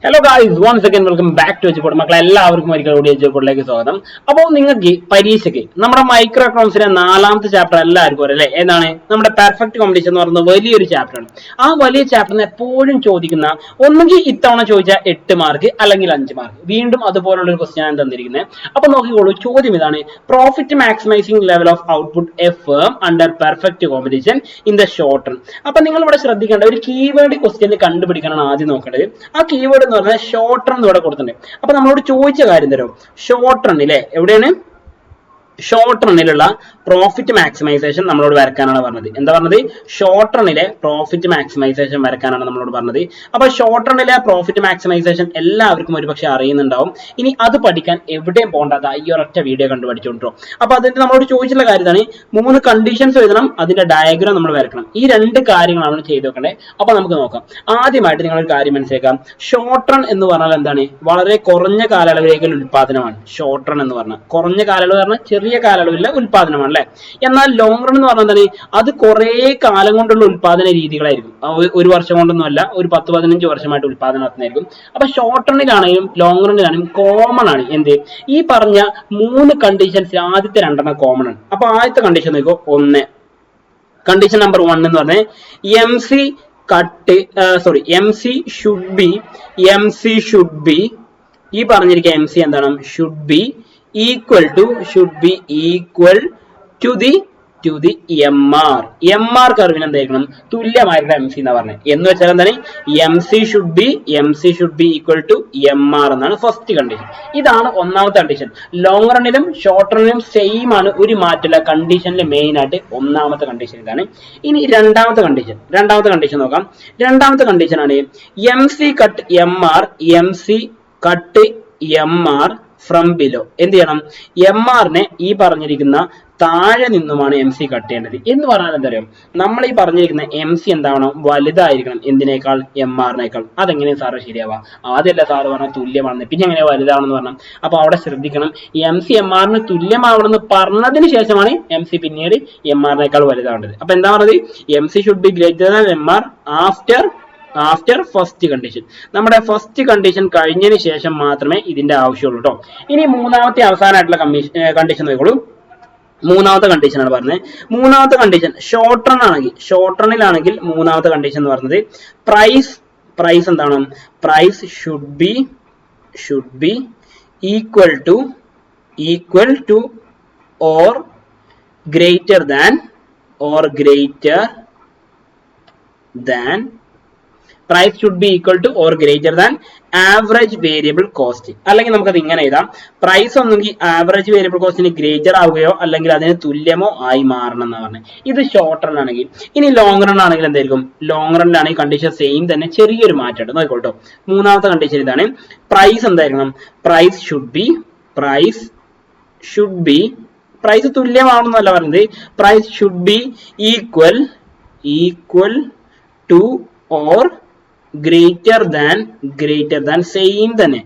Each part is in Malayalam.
Hello guys, once again welcome back to Edupod. മക്കളെ എല്ലാവർക്കും ഒരിക്കൽ കൂടി എജ്യൂപോഡിലേക്ക് സ്വാഗതം. അപ്പോൾ നിങ്ങൾക്ക് പരീക്ഷയ്ക്ക് നമ്മുടെ മൈക്രോ എക്കണോമിക്സിന്റെ 4ാമത്തെ ചാപ്റ്റർ എല്ലാവർക്കും അറിയാം അല്ലേ? ഏതാണ്? നമ്മുടെ പെർഫെക്റ്റ് കോമ്പറ്റീഷൻ എന്ന് പറയുന്നത് വലിയൊരു ചാപ്റ്ററാണ്. ആ വലിയ ചാപ്റ്ററിന് എപ്പോഴും ചോദിക്കുന്ന ഒന്നുകിൽ ഇത്തവണ ചോദിച്ചാൽ 8 മാർക്ക് അല്ലെങ്കിൽ 5 മാർക്ക്, വീണ്ടും അതുപോലുള്ള ഒരു ക്വസ്റ്റ്യൻ ആണ് തന്നിരിക്കുന്നത്. അപ്പൊ നോക്കിക്കോളൂ, ചോദ്യം ഇതാണ്: profit maximising level of output A firm under perfect competition in the short run. അപ്പൊ നിങ്ങൾ ഇവിടെ ശ്രദ്ധിക്കേണ്ട ഒരു കീവേഡ് ക്വസ്റ്റ്യൻ കണ്ടുപിടിക്കാനാണ് ആദ്യം നോക്കേണ്ടത്. ആ കീവേഡ് എന്ന് പറഞ്ഞാൽ ഷോർട്ട് റൺ ഇവിടെ കൊടുത്തിട്ടുണ്ട്. അപ്പൊ നമ്മളോട് ചോദിച്ച കാര്യം തരും, ഷോർട്ട് റണ്ണിലെ എവിടെയാണ് ഷോർട്ട് റണ്ണിലുള്ള പ്രോഫിറ്റ് മാക്സിമൈസേഷൻ നമ്മളോട് വരക്കാനാണ് പറഞ്ഞത്. എന്താ പറഞ്ഞത്? ഷോർട്ട് റണ്ണിലെ പ്രോഫിറ്റ് മാക്സിമൈസേഷൻ വരക്കാനാണ് നമ്മളോട് പറഞ്ഞത്. അപ്പൊ ഷോർട്ട് റണ്ണിലെ പ്രോഫിറ്റ് മാക്സിമൈസേഷൻ എല്ലാവർക്കും ഒരുപക്ഷെ അറിയുന്നുണ്ടാവും. ഇനി അത് പഠിക്കാൻ എവിടെയും പോകേണ്ടത് ഈ ഒരൊറ്റ വീഡിയോ കണ്ടു പഠിച്ചോണ്ടോ. അപ്പൊ അതിന് നമ്മളോട് ചോദിച്ചുള്ള കാര്യമാണ് 3 കണ്ടീഷൻസ് എഴുതണം, അതിന്റെ ഡയഗ്രാം നമ്മൾ വരക്കണം. ഈ 2 കാര്യങ്ങളാണ് ചെയ്ത് വെക്കേണ്ടത്. അപ്പൊ നമുക്ക് നോക്കാം. ആദ്യമായിട്ട് നിങ്ങളൊരു കാര്യം മനസ്സിലാക്കാം. ഷോർട്ട് റൺ എന്ന് പറഞ്ഞാൽ എന്താണ്? വളരെ കുറഞ്ഞ കാലയളവിലേക്കുള്ള ഉൽപാദനമാണ് ഷോർട്ട് റൺ എന്ന് പറഞ്ഞാൽ. കുറഞ്ഞ കാലയളവ് പറഞ്ഞാൽ ചെറിയ കാലയളവിലെ ഉൽപാദനമാണ് അല്ലെ? എന്നാൽ ലോങ് റൺ എന്ന് പറഞ്ഞാൽ എന്താണ്? അത് കുറെ കാലം കൊണ്ടുള്ള ഉൽപാദന രീതികളായിരിക്കും. ഒരു വർഷം കൊണ്ടൊന്നും അല്ല, ഒരു 10-15 വർഷമായിട്ട് ഉൽപാദനം നടത്തുന്നതായിരിക്കും. അപ്പൊ ഷോർട്ട് റണ്ണിലാണെങ്കിലും ലോങ് റണ്ണിലാണെങ്കിലും കോമൺ ആണ് എന്ത്? ഈ പറഞ്ഞ 3 കണ്ടീഷൻസ് ആദ്യത്തെ 2 കോമൺ ആണ്. അപ്പൊ ആദ്യത്തെ കണ്ടീഷൻ നോക്കോ. കണ്ടീഷൻ നമ്പർ 1 എന്ന് പറഞ്ഞാൽ MC ഷുഡ് ബി ഈ പറഞ്ഞിരിക്കുക MC എന്താണ്? Should be equal to the MR കർവിന് എന്തായിരിക്കണം? തുല്യമായിട്ടുള്ള MC എന്നാ പറഞ്ഞത്. എന്ന് വെച്ചാൽ എന്താണ്? MC should be equal to MR എന്നാണ് ഫസ്റ്റ് കണ്ടീഷൻ. ഇതാണ് ഒന്നാമത്തെ കണ്ടീഷൻ. ലോങ് റണ്ണിലും ഷോർട്ട് റണ്ണിലും സെയിം ആണ്, ഒരു മാറ്റമില്ല. കണ്ടീഷനിൽ മെയിൻ ആയിട്ട് ഒന്നാമത്തെ കണ്ടീഷൻ ഇതാണ്. ഇനി രണ്ടാമത്തെ കണ്ടീഷൻ നോക്കാം. രണ്ടാമത്തെ കണ്ടീഷൻ ആണ് MC cut MR from below. എന്ത് ചെയ്യണം? MR-നെ ഈ പറഞ്ഞിരിക്കുന്ന താഴെ നിന്നുമാണ് MC കട്ട് ചെയ്യേണ്ടത്. എന്ന് പറഞ്ഞാൽ എന്താ പറയുക? നമ്മൾ ഈ പറഞ്ഞിരിക്കുന്ന MC എന്താവണം? വലുതായിരിക്കണം. എന്തിനേക്കാൾ? MR-നേക്കാൾ. അതെങ്ങനെയാണ് സാറ് ശരിയാവുക? ആദ്യമല്ല സാറ് പറഞ്ഞാൽ തുല്യമാണെന്ന്, പിന്നെ എങ്ങനെ വലുതാവണമെന്ന് പറഞ്ഞാൽ. അപ്പൊ അവിടെ ശ്രദ്ധിക്കണം, MC MR-ന് തുല്യമാവണമെന്ന് പറഞ്ഞതിന് ശേഷമാണ് MC പിന്നീട് MR-നേക്കാൾ വലുതാവേണ്ടത്. അപ്പൊ എന്താ പറഞ്ഞത്? MC should be greater than MR after first condition. നമ്മുടെ ഫസ്റ്റ് കണ്ടീഷൻ കഴിഞ്ഞതിന് ശേഷം മാത്രമേ ഇതിന്റെ ആവശ്യമുള്ളൂ കേട്ടോ. ഇനി മൂന്നാമത്തെ അവസാനമായിട്ടുള്ള കണ്ടീഷൻ നോക്കിക്കോളൂ. മൂന്നാമത്തെ കണ്ടീഷൻ ആണ് പറഞ്ഞത്. മൂന്നാമത്തെ കണ്ടീഷൻ ഷോർട്ട് റണ്ണിലാണെങ്കിൽ മൂന്നാമത്തെ കണ്ടീഷൻ എന്ന് പറഞ്ഞത് പ്രൈസ് എന്താണ്? Price should be equal to or greater than price should be equal to or greater than average variable cost. അല്ലെങ്കിൽ നമുക്കത് ഇങ്ങനെ എഴുതാം: പ്രൈസ് ഒന്നെങ്കിൽ ആവറേജ് വേരിയബിൾ കോസ്റ്റിന് ഗ്രേറ്റർ ആവുകയോ അല്ലെങ്കിൽ അതിന് തുല്യമോ ആയി മാറണം എന്നാണ് പറഞ്ഞത്. ഇത് ഷോർട്ട് റൺ ആണെങ്കിൽ. ഇനി ലോങ് റൺ ആണെങ്കിൽ എന്തായിരിക്കും? ലോങ് റണ്ണിലാണെങ്കിൽ കണ്ടീഷൻ സെയിം തന്നെ, ചെറിയൊരു മാറ്റമുണ്ട്. നോക്കിക്കോട്ടോ. മൂന്നാമത്തെ കണ്ടീഷൻ ഇതാണ്. പ്രൈസ് എന്തായിരിക്കണം? പ്രൈസ് തുല്യമാണെന്നല്ല പറഞ്ഞത്. Price should be equal to or greater than same തന്നെ.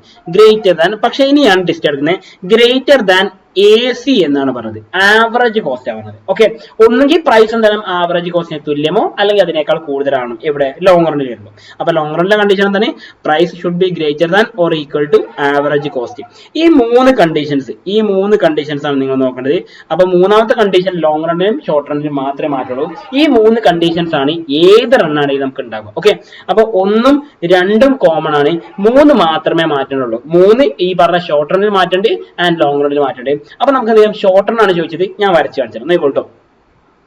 പക്ഷെ ഇനിയാണ് ടെസ്റ്റ് എടുക്കുന്നത്. ഗ്രേറ്റർ ദാൻ AC എന്നാണ് പറഞ്ഞത്. ആവറേജ് കോസ്റ്റ് ആണ് പറഞ്ഞത്. ഓക്കെ, ഒന്നുകിൽ പ്രൈസ് എന്തായാലും ആവറേജ് കോസ്റ്റിന് തുല്യമോ അല്ലെങ്കിൽ അതിനേക്കാൾ കൂടുതലാണ്. എവിടെ? ലോങ് റണ്ണിൽ വരുമ്പോൾ. അപ്പൊ ലോങ് റണ്ണിലെ കണ്ടീഷൻ എന്താണ്? Price should be greater than or equal to average cost. ഈ 3 കണ്ടീഷൻസ് ആണ് നിങ്ങൾ നോക്കേണ്ടത്. അപ്പൊ മൂന്നാമത്തെ കണ്ടീഷൻ ലോങ് റണ്ണിലും ഷോർട്ട് റണ്ണിലും മാത്രമേ മാറ്റുള്ളൂ. ഈ 3 കണ്ടീഷൻസ് ആണ് ഏത് റണ്ണാണെങ്കിലും നമുക്ക് ഉണ്ടാകും. ഓക്കെ, അപ്പൊ 1ഉം 2ഉം കോമൺ ആണ്, 3 മാത്രമേ മാറ്റുന്നുള്ളൂ. 3 ഈ പറഞ്ഞ ഷോർട്ട് റണ്ണിൽ മാറ്റേണ്ടത് ആൻഡ് ലോങ് റണ്ണിൽ മാറ്റേണ്ടത്. അപ്പൊ നമുക്ക് എന്ത് ചെയ്യാം? ഷോർട്ട് റൺ ആണ് ചോദിച്ചത്, ഞാൻ വരച്ചു കാണിച്ചത് നോക്കോട്ടോ.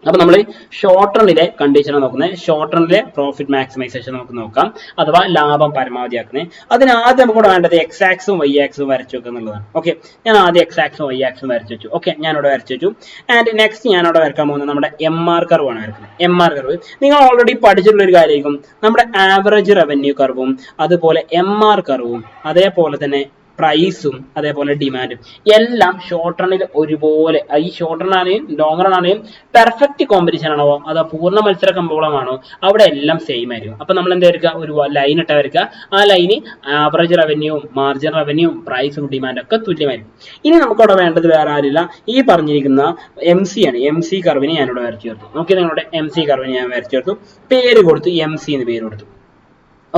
അപ്പൊ നമ്മൾ ഷോർട്ട് റണ്ണിലെ കണ്ടീഷനാണ് നോക്കുന്നത്. ഷോർട്ട് റണ്ണിലെ പ്രോഫിറ്റ് മാക്സിമൈസേഷൻ നമുക്ക് നോക്കാം, അഥവാ ലാഭം പരമാവധിയാക്കുന്നത്. അതിന് ആദ്യം നമുക്ക് വേണ്ടത് X ആക്സും Y ആക്സും വരച്ചു വെക്കുക എന്നുള്ളതാണ്. ഓക്കെ, ഞാൻ ആദ്യം X ആക്സും Y ആക്സും വരച്ചു വെച്ചു. ഓക്കെ, ഞാനിവിടെ വരച്ചു വെച്ചു. ആൻഡ് നെക്സ്റ്റ് ഞാനിവിടെ വരക്കാൻ പോകുന്നത് നമ്മുടെ MR കർവ് ആണ് വരക്കുന്നത്. MR കർവ് നിങ്ങൾ ഓൾറെഡി പഠിച്ചിട്ടുള്ള ഒരു കാര്യമായിരിക്കും. നമ്മുടെ ആവറേജ് റവന്യൂ കർവും അതുപോലെ MR കർവും അതേപോലെ തന്നെ പ്രൈസും അതേപോലെ ഡിമാൻഡും എല്ലാം ഷോർട്ട് റണ്ണിൽ ഒരുപോലെ. ഈ ഷോർട്ട് റൺ ആണെങ്കിലും ലോങ് റൺ ആണെങ്കിലും പെർഫെക്റ്റ് കോമ്പറ്റീഷൻ ആണോ അതോ പൂർണ്ണ മത്സര കമ്പോളമാണോ, അവിടെ എല്ലാം സെയിം ആയിരിക്കും. അപ്പൊ നമ്മൾ എന്താ വരയ്ക്കുക? ഒരു ലൈൻ ഇട്ട വരയ്ക്കുക. ആ ലൈന് ആവറേജ് റവന്യൂവും മാർജിൻ റവന്യൂവും പ്രൈസും ഡിമാൻഡും ഒക്കെ തുല്യമായിരിക്കും. ഇനി നമുക്കവിടെ വേണ്ടത് വേറെ ആരില്ല, ഈ പറഞ്ഞിരിക്കുന്ന MC ആണ്. MC കർവിനെ ഞാനിവിടെ വരച്ചു ചേർത്തു. നോക്കി, നിങ്ങളുടെ MC കർവിനെ ഞാൻ വരച്ചു ചേർത്തു. പേര് കൊടുത്തു MC എന്ന് പേര് കൊടുത്തു.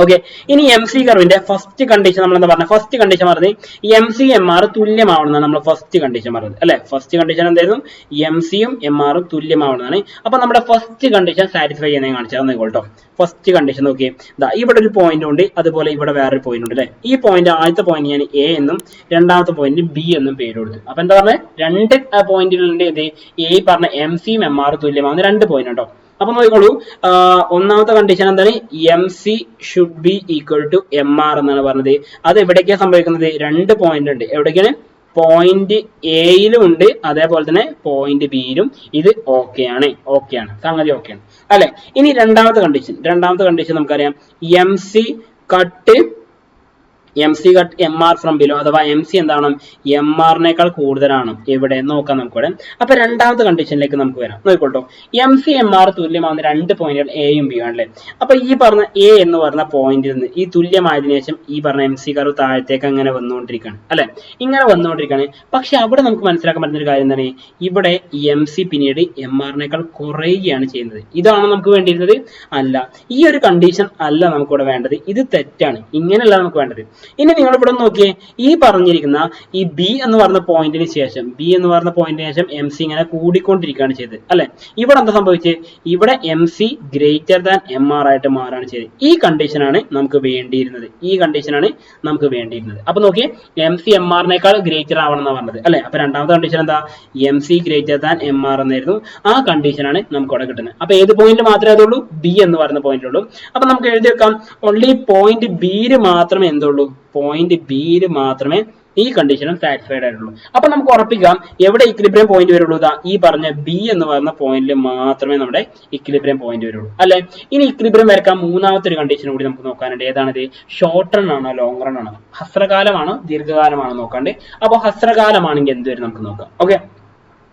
ഓക്കെ. ഇനി എം സി കർവിന്റെ ഫസ്റ്റ് കണ്ടീഷൻ നമ്മൾ എന്താ പറഞ്ഞത്? ഫസ്റ്റ് കണ്ടീഷൻ പറഞ്ഞത് എം സി എം ആർ തുല്യമാവണമെന്നാണ് നമ്മൾ ഫസ്റ്റ് കണ്ടീഷൻ പറഞ്ഞത് അല്ലെ. ഫസ്റ്റ് കണ്ടീഷൻ എന്തായിരുന്നു? എം സിയും എം ആറും തുല്യമാവണമെന്നാണ്. അപ്പൊ നമ്മുടെ ഫസ്റ്റ് കണ്ടീഷൻ സാറ്റിസ്ഫൈ ചെയ്യുന്ന കാണിച്ചാൽ നോക്കോട്ടോ. ഫസ്റ്റ് കണ്ടീഷൻ നോക്കിയേ, ഇതാ ഇവിടെ ഒരു പോയിന്റ് ഉണ്ട്, അതുപോലെ ഇവിടെ വേറൊരു പോയിന്റ് ഉണ്ട് അല്ലെ. ഈ പോയിന്റ് ആദ്യത്തെ പോയിന്റ് ഞാൻ എ എന്നും രണ്ടാമത്തെ പോയിന്റ് ബി എന്നും പേര് കൊടുത്തു. അപ്പൊ എന്താ പറഞ്ഞത്? രണ്ട് പോയിന്റുകളുണ്ട്. ഇത് ഈ പറഞ്ഞ എം സിയും എം ആറും തുല്യമാവുന്ന രണ്ട് പോയിന്റ് ഉണ്ടോ. അപ്പൊ നോക്കിക്കോളൂ, ഒന്നാമത്തെ കണ്ടീഷൻ എന്താണ്? M C should be equal to M R എന്നാണ് പറഞ്ഞത്. അത് എവിടേക്കാണ് സംഭവിക്കുന്നത്? രണ്ട് പോയിന്റ് ഉണ്ട്. എവിടേക്കാണ്? പോയിന്റ് എയിലും ഉണ്ട്, അതേപോലെ തന്നെ പോയിന്റ് ബിയിലും. ഇത് ഓക്കെയാണ്, സംഗതി ഓക്കെയാണ് അല്ലെ. ഇനി രണ്ടാമത്തെ കണ്ടീഷൻ നമുക്കറിയാം, M C cut M R from below, അഥവാ എം സി എന്താണ്? എം ആറിനേക്കാൾ കൂടുതലാണ്. എവിടെ നോക്കാം നമുക്കിവിടെ. അപ്പൊ രണ്ടാമത്തെ കണ്ടീഷനിലേക്ക് നമുക്ക് വരാം. നോക്കിക്കോട്ടോ, എം സി എം ആർ തുല്യമാവുന്ന രണ്ട് പോയിന്റുകൾ എയും ബിയും ആണല്ലേ. അപ്പൊ ഈ പറഞ്ഞ എ എന്ന് പറഞ്ഞ പോയിന്റിൽ നിന്ന് ഈ തുല്യമായതിനു ശേഷം ഈ പറഞ്ഞ എം സി കർവ് താഴത്തേക്ക് അങ്ങനെ വന്നുകൊണ്ടിരിക്കുകയാണ് അല്ലെ. ഇങ്ങനെ വന്നുകൊണ്ടിരിക്കുകയാണ്. പക്ഷെ അവിടെ നമുക്ക് മനസ്സിലാക്കാൻ പറ്റുന്ന ഒരു കാര്യം എന്താണ്? ഇവിടെ എം സി പിന്നീട് എം ആറിനേക്കാൾ കുറയുകയാണ് ചെയ്യുന്നത്. ഇതാണ് നമുക്ക് വേണ്ടിയിരുന്നത്? അല്ല. ഈ ഒരു കണ്ടീഷൻ അല്ല നമുക്കിവിടെ വേണ്ടത്. ഇത് തെറ്റാണ്. ഇങ്ങനെയല്ല നമുക്ക് വേണ്ടത്. ഇനി നിങ്ങൾ ഇവിടെ നോക്കിയേ, ഈ പറഞ്ഞിരിക്കുന്ന ഈ ബി എന്ന് പറഞ്ഞ പോയിന്റിന് ശേഷം എം സി ഇങ്ങനെ കൂടിക്കൊണ്ടിരിക്കുകയാണ് ചെയ്തത് അല്ലെ. ഇവിടെ എന്താ സംഭവിച്ചത്? ഇവിടെ M C greater than M R ആയിട്ട് മാറാണ് ചെയ്തത്. ഈ കണ്ടീഷനാണ് നമുക്ക് വേണ്ടിയിരുന്നത്. അപ്പൊ നോക്കിയേ, എം സി എം ആറിനേക്കാൾ ഗ്രേറ്റർ ആവണം എന്നാണ് പറഞ്ഞത് അല്ലെ. അപ്പൊ രണ്ടാമത്തെ കണ്ടീഷൻ എന്താ? M C greater than M R എന്നായിരുന്നു. ആ കണ്ടീഷനാണ് നമുക്ക് ഇവിടെ കിട്ടുന്നത്. അപ്പൊ ഏത് പോയിന്റ് മാത്രമേ അതുള്ളൂ? ബി എന്ന് പറയുന്ന പോയിന്റുള്ളൂ. അപ്പൊ നമുക്ക് എഴുതി വെക്കാം, ഓൺലി പോയിന്റ് ബിയിൽ മാത്രമേ എന്തുള്ളൂ? പോയിന്റ് ബിയിൽ മാത്രമേ ഈ കണ്ടീഷനും സാറ്റിസ്ഫൈഡ് ആയിട്ടുള്ളൂ. അപ്പൊ നമുക്ക് ഉറപ്പിക്കാം എവിടെ ഇക്വിലിബ്രിയം പോയിന്റ് വരുള്ളൂ? ഈ പറഞ്ഞ ബി എന്ന് പറയുന്ന പോയിന്റിൽ മാത്രമേ നമ്മുടെ ഇക്വിലിബ്രിയം പോയിന്റ് വരുള്ളൂ അല്ലെ. ഇനി ഇക്വിലിബ്രിയം വരക്കാൻ മൂന്നാമത്തെ ഒരു കണ്ടീഷൻ കൂടി നമുക്ക് നോക്കാനുണ്ട്. ഏതാണിത്? ഷോർട്ട് റൺ ആണോ ലോങ് റൺ ആണോ, ഹ്രസ്വകാലമാണോ ദീർഘകാലമാണോ നോക്കാണ്ട്. അപ്പൊ ഹ്രസ്വകാലമാണെങ്കിൽ എന്ത് വരും നമുക്ക് നോക്കാം. ഓക്കെ.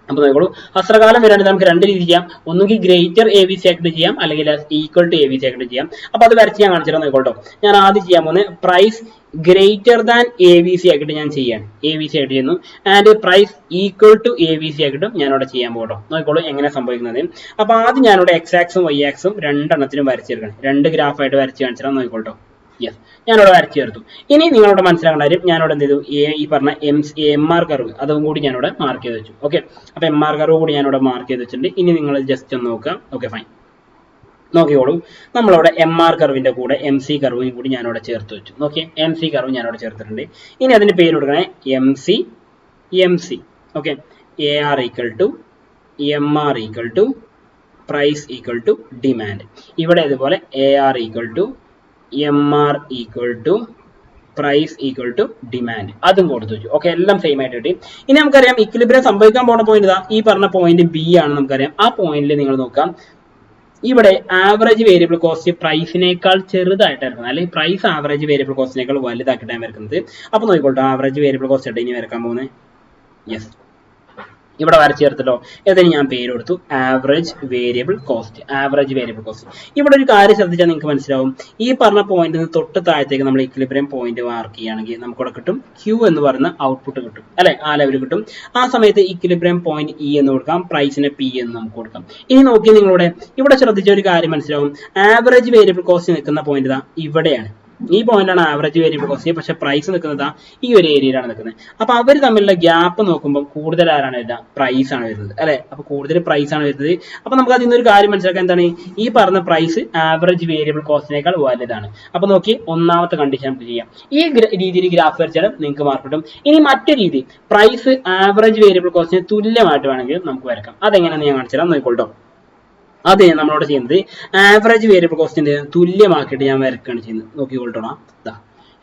അപ്പൊ നോക്കോളൂ, ഹ്രസ്വകാലം വരാണെങ്കിൽ നമുക്ക് രണ്ട് രീതി ചെയ്യാം. ഒന്നുകിൽ ഗ്രേറ്റർ എ ബി സി ആയിട്ട് ചെയ്യാം, അല്ലെങ്കിൽ equal to A B C ആയിട്ട് ചെയ്യാം. അപ്പൊ അത് വരച്ച് ഞാൻ കാണിച്ചിട്ട് നോക്കോട്ടോ. ഞാൻ ആദ്യം ചെയ്യാൻ പോകുന്നത് price greater than A B C ആക്കിയിട്ട് ഞാൻ ചെയ്യാണ്. എ ബി സി ആയിട്ട് ചെയ്യുന്നു. And price equal to A B C ആക്കിയിട്ടും ഞാനിവിടെ ചെയ്യാൻ പോകട്ടോ. നോക്കോളൂ എങ്ങനെ സംഭവിക്കുന്നത്. അപ്പൊ ആദ്യം ഞാനിവിടെ എക്സ് ആക്സും വൈ ആക്സും രണ്ടെണ്ണത്തിനും വരച്ചെടുക്കണം. രണ്ട് ഗ്രാഫായിട്ട് വരച്ച് കാണിച്ചാൽ നോക്കോട്ടോ. യെസ്, ഞാനിവിടെ വരച്ചു ചേർത്തു. ഇനി നിങ്ങളോട് മനസ്സിലാക്കേണ്ട കാര്യം, ഞാനിവിടെ എന്ത് ചെയ്തു? ഈ പറഞ്ഞ എം ആർ കർവ് അതും കൂടി ഞാനിവിടെ മാർക്ക് ചെയ്ത് വെച്ചു. ഓക്കെ. അപ്പൊ എം ആർ കർവ് കൂടി ഞാനിവിടെ മാർക്ക് ചെയ്ത് വെച്ചിട്ടുണ്ട്. ഇനി നിങ്ങൾ ജസ്റ്റ് ഒന്ന് നോക്കുക. Okay, fine. നോക്കിയോളൂ, നമ്മളവിടെ എം ആർ കർവിന്റെ കൂടെ എം സി കർവും കൂടി ഞാനിവിടെ ചേർത്ത് വെച്ചു. നോക്കിയേ, എം സി കർവ് ഞാനിവിടെ ചേർത്തിട്ടുണ്ട്. ഇനി അതിന്റെ പേര് കൊടുക്കണേ M C. Okay. A R equal to M R equal to price equal to demand. ഇവിടെ ഇതുപോലെ A R equal to M R equal to price equal to demand അതും കൊടുത്തു വെച്ചു. ഓക്കെ, എല്ലാം സെയിം ആയിട്ട് കിട്ടി. ഇനി നമുക്കറിയാം ഇക്വിലിബ്രിയം സംഭവിക്കാൻ പോകുന്ന പോയിന്റ് ഇതാ, ഈ പറഞ്ഞ പോയിന്റ് ബി ആണ്. നമുക്കറിയാം ആ പോയിന്റിൽ നിങ്ങൾ നോക്കാം, ഇവിടെ ആവറേജ് വേരിയബിൾ കോസ്റ്റ് പ്രൈസിനേക്കാൾ ചെറുതായിട്ടായിരിക്കും, അല്ലെങ്കിൽ പ്രൈസ് ആവറേജ് വേരിയബിൾ കോസ്റ്റിനേക്കാൾ വലുതാക്കിയിട്ടാണ് വരക്കുന്നത്. അപ്പൊ നോക്കിക്കോട്ടെ, ആവറേജ് വേരിയബിൾ കോസ്റ്റ് ആയിട്ട് ഇനി വരക്കാൻ പോകുന്നത്. യെസ്, ഇവിടെ വരച്ച് ചേർത്തല്ലോ. ഇതിന് ഞാൻ പേര് കൊടുത്തു ആവറേജ് വേരിയബിൾ കോസ്റ്റ്. ഇവിടെ ഒരു കാര്യം ശ്രദ്ധിച്ചാൽ നിങ്ങൾക്ക് മനസ്സിലാവും, ഈ പറഞ്ഞ പോയിന്റിന് തൊട്ട് താഴത്തേക്ക് നമ്മൾ ഇക്വിലിബ്രിയം പോയിന്റ് മാർക്ക് ചെയ്യുകയാണെങ്കിൽ നമുക്കിവിടെ കിട്ടും Q എന്ന് പറയുന്ന ഔട്ട്പുട്ട് കിട്ടും അല്ലെ, ആ ലെവൽ കിട്ടും. ആ സമയത്ത് ഇക്വിലിബ്രിയം പോയിന്റ് E എന്ന് കൊടുക്കാം, പ്രൈസിനെ P എന്ന് നമുക്ക് കൊടുക്കാം. ഇനി നോക്കി നിങ്ങളുടെ ഇവിടെ ശ്രദ്ധിച്ച ഒരു കാര്യം മനസ്സിലാവും, ആവറേജ് വേരിയബിൾ കോസ്റ്റ് നിൽക്കുന്ന പോയിന്റ് ഇതാ ഇവിടെയാണ്. ഈ പോയിന്റാണ് ആവറേജ് വേരിയബിൾ കോസ്റ്റ്. പക്ഷെ പ്രൈസ് നിൽക്കുന്നത് ഈ ഒരു ഏരിയയിലാണ് നിൽക്കുന്നത്. അപ്പൊ അവർ തമ്മിലുള്ള ഗ്യാപ്പ് നോക്കുമ്പോൾ കൂടുതൽ ആരാണ് വരുന്നത്? പ്രൈസ് ആണ് വരുന്നത് അല്ലെ. അപ്പൊ കൂടുതൽ പ്രൈസ് ആണ് വരുന്നത്. അപ്പൊ നമുക്ക് അതിൽ നിന്നൊരു കാര്യം മനസ്സിലാക്കാൻ, എന്താണ് ഈ പറഞ്ഞ പ്രൈസ് ആവറേജ് വേരിയബിൾ കോസ്റ്റിനേക്കാൾ വലുതാണ്. അപ്പൊ നോക്കി, ഒന്നാമത്തെ കണ്ടീഷൻ നമുക്ക് ചെയ്യാം. ഈ രീതിയിൽ ഗ്രാഫ് വരച്ചാലും നിങ്ങൾക്ക് മാർക്ക് കിട്ടും. ഇനി മറ്റൊരു രീതി, പ്രൈസ് ആവറേജ് വേരിയബിൾ കോസ്റ്റിന് തുല്യമായിട്ട് വേണമെങ്കിൽ നമുക്ക് വരക്കാം. അതെങ്ങനെയാണെന്ന് ഞാൻ കാണിച്ചു തരാം, നോക്കിക്കോട്ടോ. അതെ, നമ്മളോട് ചെയ്യുന്നത് ആവറേജ് വേരിയബിൾ കോസ്റ്റിന്റെ തുല്യമാക്കിയിട്ട് ഞാൻ വരക്കുകയാണ് ചെയ്യുന്നത്. നോക്കിക്കൊള്ളണം,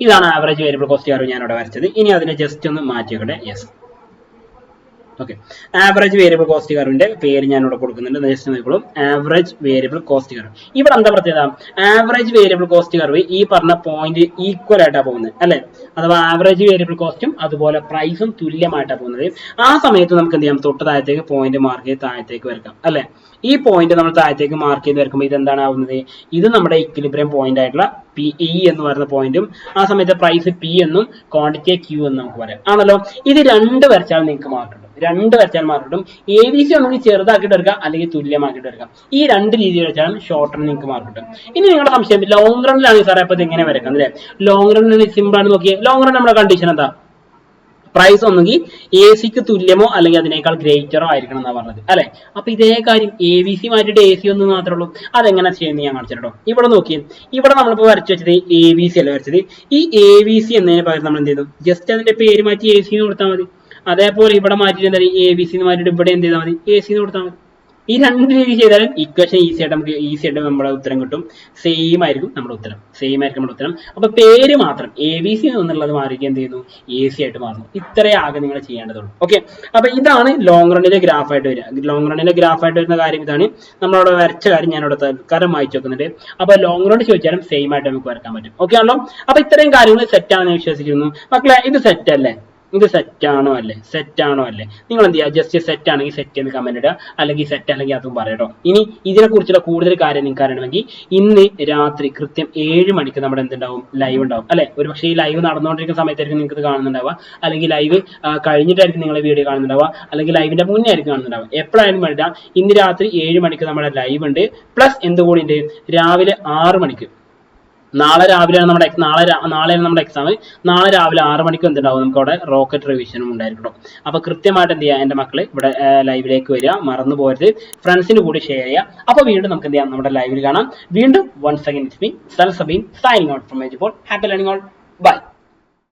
ഇതാണ് ആവറേജ് വേരിയബിൾ കോസ്റ്റ് കർവ് ഞാൻ ഇവിടെ വരച്ചത്. ഇനി അതിനെ ജസ്റ്റ് ഒന്ന് മാറ്റി വെക്കട്ടെ. Yes, okay. Average variable cost കർവിന്റെ പേര് ഞാൻ ഇവിടെ കൊടുക്കുന്നുണ്ട്. ജസ്റ്റ് നോക്കിക്കോളും, ആവറേജ് വേരിയബിൾ കോസ്റ്റ് കർവ്. ഇവിടെ എന്താ പ്രത്യേകത? ആവറേജ് വേരിയബിൾ കോസ്റ്റ് കർവ് ഈ പറഞ്ഞ പോയിന്റ് ഈക്വൽ ആയിട്ടാണ് പോകുന്നത് അല്ലെ. അഥവാ ആവറേജ് വേരിയബിൾ കോസ്റ്റും അതുപോലെ പ്രൈസും തുല്യമായിട്ടാണ് പോകുന്നത്. ആ സമയത്ത് നമുക്ക് എന്ത് ചെയ്യാം? തൊട്ട് താഴത്തേക്ക് പോയിന്റ് മാർക്ക് ചെയ്ത് താഴത്തേക്ക് വരക്കാം അല്ലെ. ഈ പോയിന്റ് നമ്മൾ താഴത്തേക്ക് മാർക്ക് ചെയ്ത് വെക്കുമ്പോൾ ഇത് എന്താണ് ആവുന്നത്? ഇത് നമ്മുടെ ഇക്വിലിബ്രിയം പോയിന്റ് ആയിട്ടുള്ള പി ഇ എന്ന് പറയുന്ന പോയിന്റും ആ സമയത്ത് പ്രൈസ് പി എന്നും ക്വാണ്ടിറ്റി ക്യൂ എന്ന് നമുക്ക് പറയാം ആണല്ലോ. ഇത് രണ്ട് വരച്ചാൽ നിങ്ങൾക്ക് മാർക്ക് കിട്ടും. രണ്ട് വരച്ചാൽ മാർക്ക് കിട്ടും. എ ബി സി ഒന്നെങ്കിൽ ചെറുതാക്കിയിട്ട് എടുക്കാം അല്ലെങ്കിൽ തുല്യമാക്കിയിട്ട് എടുക്കാം. ഈ രണ്ട് രീതിയിൽ വെച്ചാലും ഷോർട്ട് റൺ നിങ്ങൾക്ക് മാർക്ക് കിട്ടും. ഇനി നിങ്ങളുടെ സംശയം ലോങ് റണ്ണിലാണ് സാറേ അപ്പോൾ ഇത് എങ്ങനെ വരക്കാം അല്ലേ? ലോങ് റണ്ണിന് സിമ്പിൾ ആണ്. നോക്കിയേ, ലോങ് റൺ നമ്മുടെ കണ്ടീഷൻ എന്താ? പ്രൈസ് ഒന്നെങ്കിൽ എ സിക്ക് തുല്യമോ അല്ലെങ്കിൽ അതിനേക്കാൾ ഗ്രേറ്ററോ ആയിരിക്കണം എന്നാ പറഞ്ഞത് അല്ലെ. അപ്പൊ ഇതേ കാര്യം എ ബി സി മാറ്റിയിട്ട് എ സി ഒന്ന് മാത്രമേ ഉള്ളൂ. അതെങ്ങനെ ചെയ്യുന്നത് ഞാൻ കാണിച്ചിട്ടോ. ഇവിടെ നോക്കി, ഇവിടെ നമ്മളിപ്പോ വരച്ചു വെച്ചത് എ ബി സി അല്ല വരച്ചത്. ഈ എ ബി സി എന്നതിന് പകരം നമ്മൾ എന്ത് ചെയ്തു? ജസ്റ്റ് അതിന്റെ പേര് മാറ്റി എ സി എന്ന് കൊടുത്താൽ മതി. അതേപോലെ ഇവിടെ മാറ്റിയിട്ട് എന്താ എ ബി സി എന്ന് മാറ്റിയിട്ട് ഇവിടെ എന്ത് ചെയ്താൽ മതി? എ സി എന്ന് കൊടുത്താൽ മതി. ഈ രണ്ട് രീതി ചെയ്താലും ഇക്വേഷൻ ഈസി ആയിട്ട് നമ്മുടെ ഉത്തരം കിട്ടും. സെയിം ആയിരിക്കും നമ്മുടെ ഉത്തരം. അപ്പൊ പേര് മാത്രം എ ബി സി എന്നുള്ളത് മാറിയിട്ട് എന്ത് ചെയ്യുന്നു? എ സി ആയിട്ട് മാറുന്നു. ഇത്രയാകെ നിങ്ങൾ ചെയ്യേണ്ടതുള്ളൂ. ഓക്കെ, അപ്പൊ ഇതാണ് ലോങ് റണ്ണിലെ ഗ്രാഫായിട്ട് വരിക. ലോങ് റണ്ണിലെ ഗ്രാഫായിട്ട് വരുന്ന കാര്യം ഇതാണ്. നമ്മളവിടെ വരച്ച കാര്യം ഞാനിവിടെ തൽക്കാലം വായിച്ചു വെക്കുന്നുണ്ട്. അപ്പൊ ലോങ് റൺ ചോദിച്ചാലും സെയിം ആയിട്ട് നമുക്ക് വരക്കാൻ പറ്റും. ഓക്കെ ആണല്ലോ. അപ്പൊ ഇത്രയും കാര്യങ്ങൾ സെറ്റ് ആണെന്ന് വിശ്വസിക്കുന്നു മക്കളെ. ഇത് സെറ്റ് അല്ലേ? ഇത് സെറ്റ് ആണോ അല്ലേ? നിങ്ങൾ എന്ത് ചെയ്യുക? ജസ്റ്റ് സെറ്റ് ആണെങ്കിൽ സെറ്റ് എന്ന് കമന്റ് ഇടുക, അല്ലെങ്കിൽ സെറ്റ് അല്ലെങ്കിൽ അതും പറയട്ടോ. ഇനി ഇതിനെക്കുറിച്ചുള്ള കൂടുതൽ കാര്യം നിങ്ങൾക്ക് അറിയണമെങ്കിൽ ഇന്ന് രാത്രി കൃത്യം 7 മണിക്ക് നമ്മുടെ എന്തുണ്ടാവും? ലൈവ് ഉണ്ടാവും അല്ലെ. ഒരു പക്ഷേ ഈ ലൈവ് നടന്നുകൊണ്ടിരിക്കുന്ന സമയത്തായിരിക്കും നിങ്ങൾക്ക് ഇത് കാണുന്നുണ്ടാവുക, അല്ലെങ്കിൽ ലൈവ് കഴിഞ്ഞിട്ടായിരിക്കും നിങ്ങൾ വീഡിയോ കാണുന്നുണ്ടാവുക, അല്ലെങ്കിൽ ലൈവിന്റെ മുന്നേ ആയിരിക്കും കാണുന്നുണ്ടാവുക. എപ്പോഴായാലും വേണ്ട, ഇന്ന് രാത്രി 7 മണിക്ക് നമ്മുടെ ലൈവ് ഉണ്ട്. പ്ലസ് എന്തുകൂടി ഉണ്ട്? രാവിലെ 6 മണിക്ക്, നാളെ രാവിലെയാണ് നമ്മുടെ നാളെയാണ് നമ്മുടെ എക്സാം. നാളെ രാവിലെ 6 മണിക്ക് എന്തുണ്ടാവും? നമുക്ക് അവിടെ റോക്കറ്റ് റിവിഷനും ഉണ്ടായിരിക്കും. അപ്പൊ കൃത്യമായിട്ട് എന്ത് ചെയ്യുക? എന്റെ മക്കള് ഇവിടെ ലൈവിലേക്ക് വരിക, മറന്നു പോരുത്. ഫ്രണ്ട്സിന് കൂടി ഷെയർ ചെയ്യുക. അപ്പൊ വീണ്ടും നമുക്ക് എന്ത് ചെയ്യാം? നമ്മുടെ ലൈവിൽ കാണാം. വീണ്ടും once again it's me, Sal Sabeen, signing out from Edupol. Happy learning all. Bye.